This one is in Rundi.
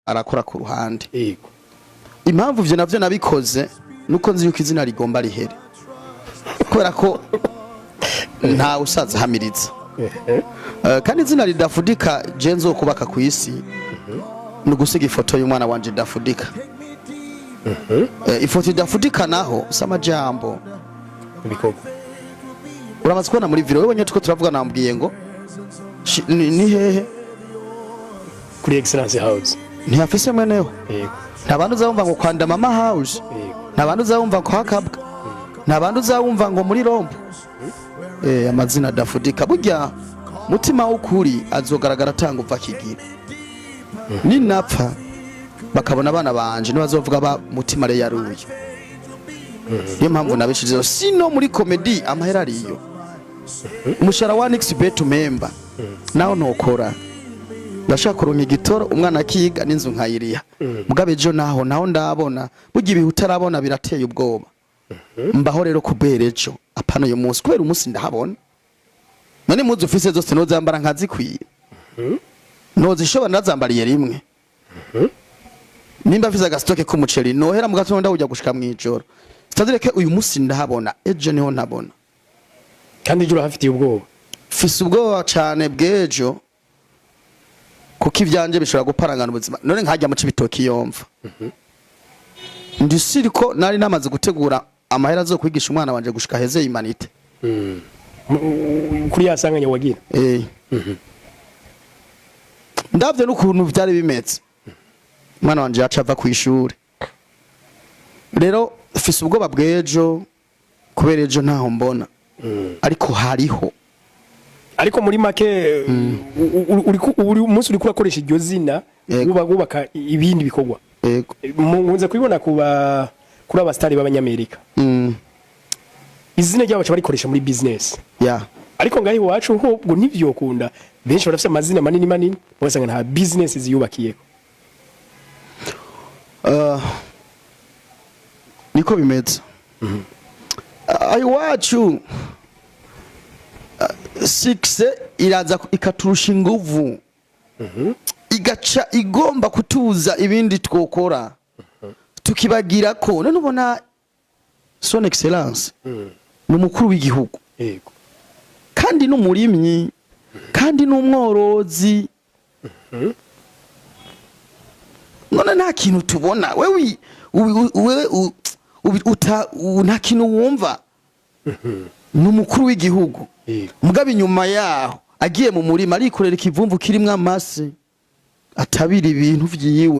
arakora ku ruhande. Yego. Impamvu vyo navyo nabikoze nuko nzi yuko izina rigomba rihere. Kubera ko nta usaza hamiriza. Kandi izina ridafudika jenzo kubaka ku isi. Nugusiga ifoto y'umwana wanje dafudika. Ifoto idafudika naho samajambo. Bikoko. Uramaze kubona muri video wewe nyatuko turavuga nambwiye ngo ni hehe kuri Excellence House. Ntiyafise mweneho. Yego. Ntabantu uzawumva ngo kwanda Mama House. Ntabantu uzawumva ko hakabwa. Ntabantu uzawumva ngo muri Rombo. Amazina dafudika burya mutima w'ukuri azogaragara tanguva kigira. Ni napfa bakabona abana banje nibazovuga ba mutima re yaruye. Niyo mpamvu nabishizeho sino muri comedy amahera ariyo. Umushara wa NXBet member naho nokora. Ndashaka kuronka igitoro umwana akiga n'inzu nkayiriya. Mugabe jo naho ndabona burya ibihe utarabona birateye ubwoba. Mbaho rero kuberejo apano yo munsi kubera umunsi ndahabona. None muzi ufise zose no zambara nkazikwiye. Nozishobora nazambariye rimwe. Nimba afise agastoke k'umuceri nohera mu gatondo ujya gushika mwijoro. Sitazireke uyu munsi ndahabona ejo niho ntabona. Kandi juro hafitiye ubwoba. Fise ubwoba cyane bwejo. Kuko ivyanje bishobora guparangana ubuzima. None nkajya mu cibitoki yomva. Ndisiri ko nari namaze gutegura amahera zo kwigisha umwana wanje gushika heze imanite. Kuri yasanganye wagira. Ndavye n'ukuntu vyari bimeze. Mwana wanje yacava ku ishuri. Rero fise ubwoba bwejo kubera ejo ntaho mbona. Ariko hariho. Ariko muri make uri umunsi uri kurakoresha iryo zina wubaka ibindi bikorwa. Yego. Munze kubibona kuri abastari b'abanyamerika. Izina ryabo barikoresha muri business. Yeah. Ariko ngahi wacu ubwo ntivyokunda. Benshi barafite amazina manini basanga nta business ziyubakiyeko. Niko bimeze. Ayo wacu sikse iraza ikaturusha inguvu. Igaca igomba kutuza ibindi twokora. Tukibagira ko none ubona son excellence. Numukuru w'igihugu. Yego. Kandi n'umurimyi kandi n'umworozi. None nta kintu tubona wewe nta kintu wumva. Numukuru w'igihugu. Mugabe inyuma yaho agiye mu murima arikorera ikivumvu kirimwe amase atabira ibintu vyiwe.